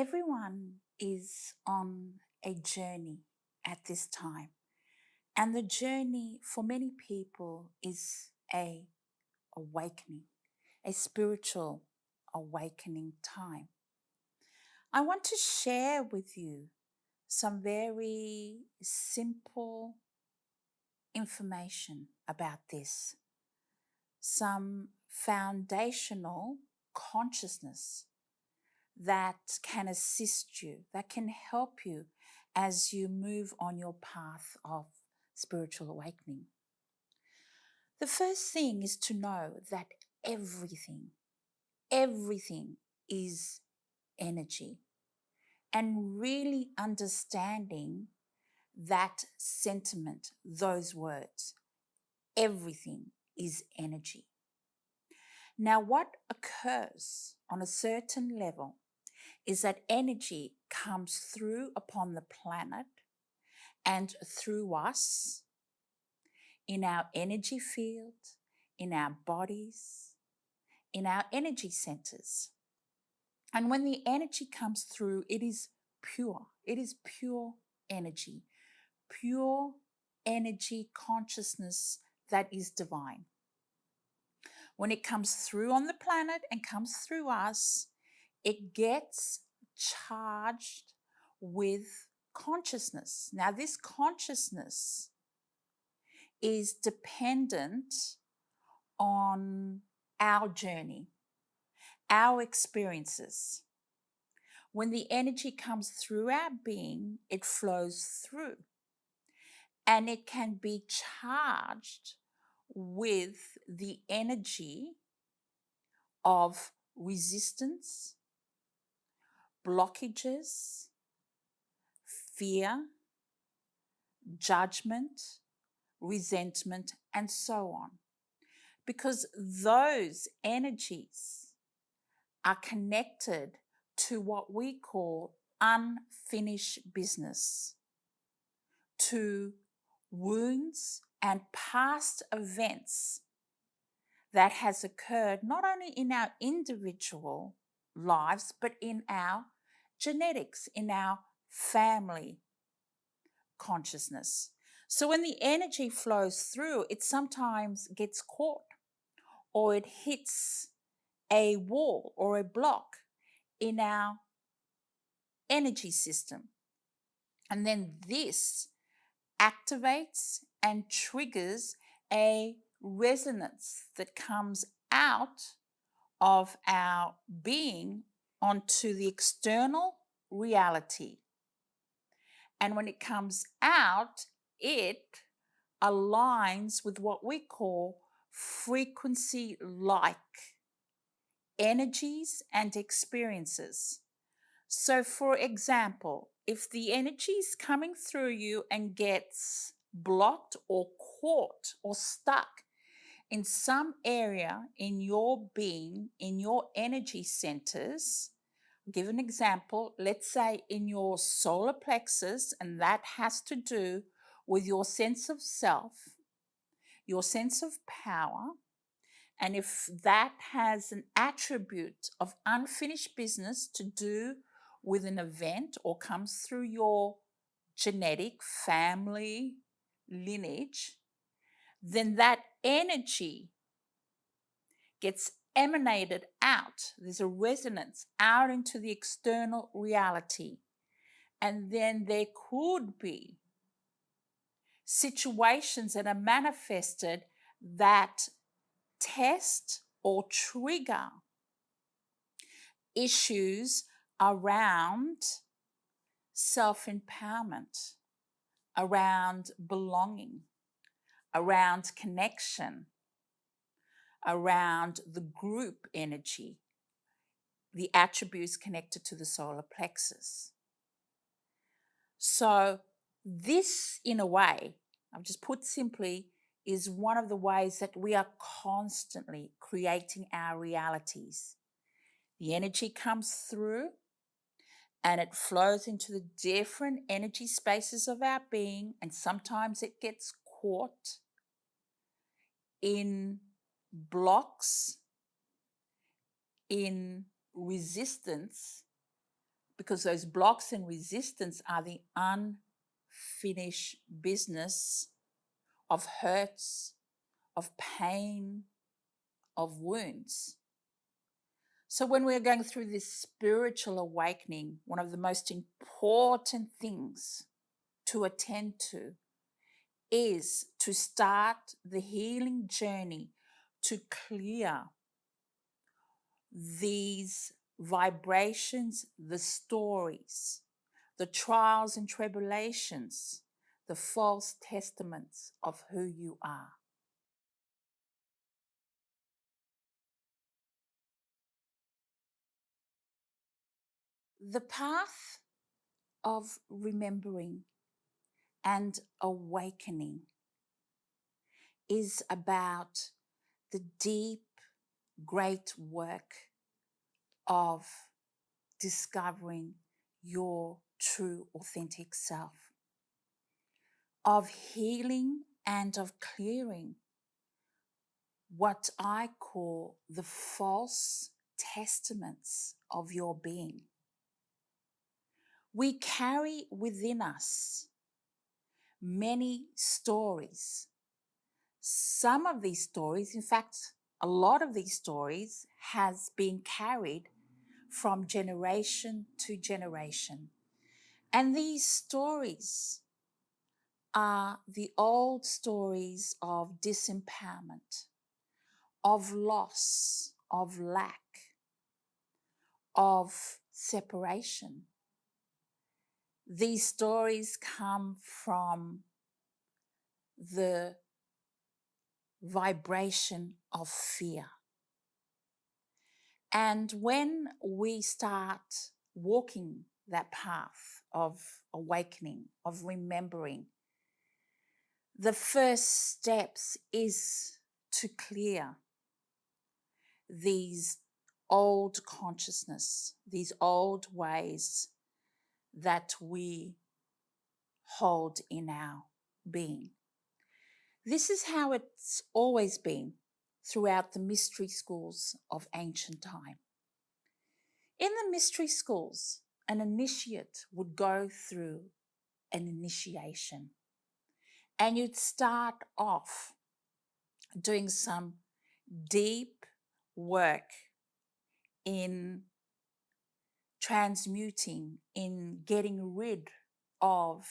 Everyone is on a journey at this time, and the journey for many people is a awakening, a spiritual awakening time. I want to share with you some very simple information about this, some foundational consciousness that can assist you, that can help you as you move on your path of spiritual awakening. The first thing is to know that everything is energy, and really understanding that sentiment, those words, everything is energy. Now, what occurs on a certain level is that energy comes through upon the planet and through us in our energy field, in our bodies, in our energy centers. And when the energy comes through, it is pure. It is pure energy consciousness that is divine. When it comes through on the planet and comes through us, it gets charged with consciousness. Now, this consciousness is dependent on our journey, our experiences. When the energy comes through our being, it flows through, and it can be charged with the energy of resistance, blockages, fear, judgment, resentment, and so on. Because those energies are connected to what we call unfinished business, to wounds and past events that has occurred not only in our individual lives, but in our genetics, in our family consciousness. So when the energy flows through, it sometimes gets caught or it hits a wall or a block in our energy system. And then this activates and triggers a resonance that comes out of our being onto the external reality. And when it comes out, it aligns with what we call frequency-like energies and experiences. So, for example, if the energy is coming through you and gets blocked or caught or stuck in some area in your being, in your energy centers, I'll give an example. Let's say in your solar plexus, and that has to do with your sense of self, your sense of power. And if that has an attribute of unfinished business to do with an event or comes through your genetic family lineage, then that energy gets emanated out. There's a resonance out into the external reality. And then there could be situations that are manifested that test or trigger issues around self-empowerment, around belonging, around connection, around the group energy, the attributes connected to the solar plexus. So this, in a way, I've just put simply, is one of the ways that we are constantly creating our realities. The energy comes through and it flows into the different energy spaces of our being, and sometimes it gets caught in blocks, in resistance because those blocks and resistance are the unfinished business of hurts, of pain, of wounds. So when we're going through this spiritual awakening, one of the most important things to attend to is to start the healing journey to clear these vibrations, the stories, the trials and tribulations, the false testaments of who you are. The path of remembering and awakening is about the deep, great work of discovering your true, authentic self, of healing and of clearing what I call the false testaments of your being. We carry within us many stories. Some of these stories, in fact, a lot of these stories has been carried from generation to generation. And these stories are the old stories of disempowerment, of loss, of lack, of separation. These stories come from the vibration of fear. And when we start walking that path of awakening, of remembering, the first steps is to clear these old consciousness, these old ways that we hold in our being. This is how it's always been throughout the mystery schools of ancient time. In the mystery schools, an initiate would go through an initiation, and you'd start off doing some deep work in transmuting, in getting rid of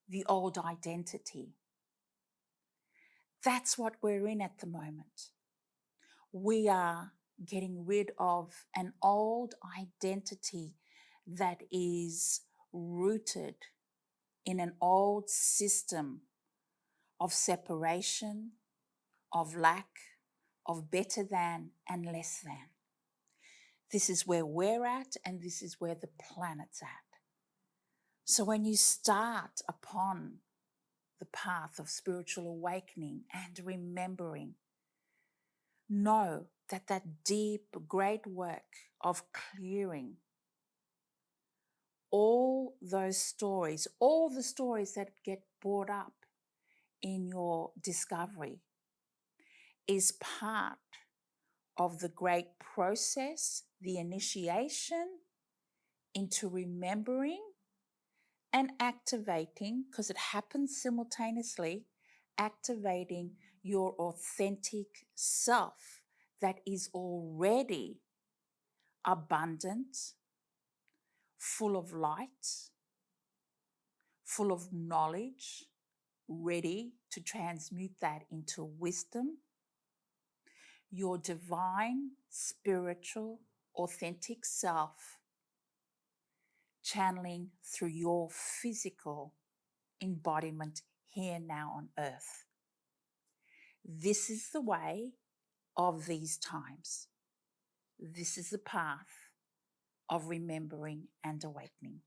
the old identity. That's what we're in at the moment. We are getting rid of an old identity that is rooted in an old system of separation, of lack, of better than and less than. This is where we're at, and this is where the planet's at. So when you start upon the path of spiritual awakening and remembering, know that that deep, great work of clearing all those stories, all the stories that get brought up in your discovery, is part of the great process, the initiation into remembering and activating, because it happens simultaneously, activating your authentic self that is already abundant, full of light, full of knowledge, ready to transmute that into wisdom. Your divine, spiritual, authentic self channeling through your physical embodiment here now on earth. This is the way of these times. This is the path of remembering and awakening.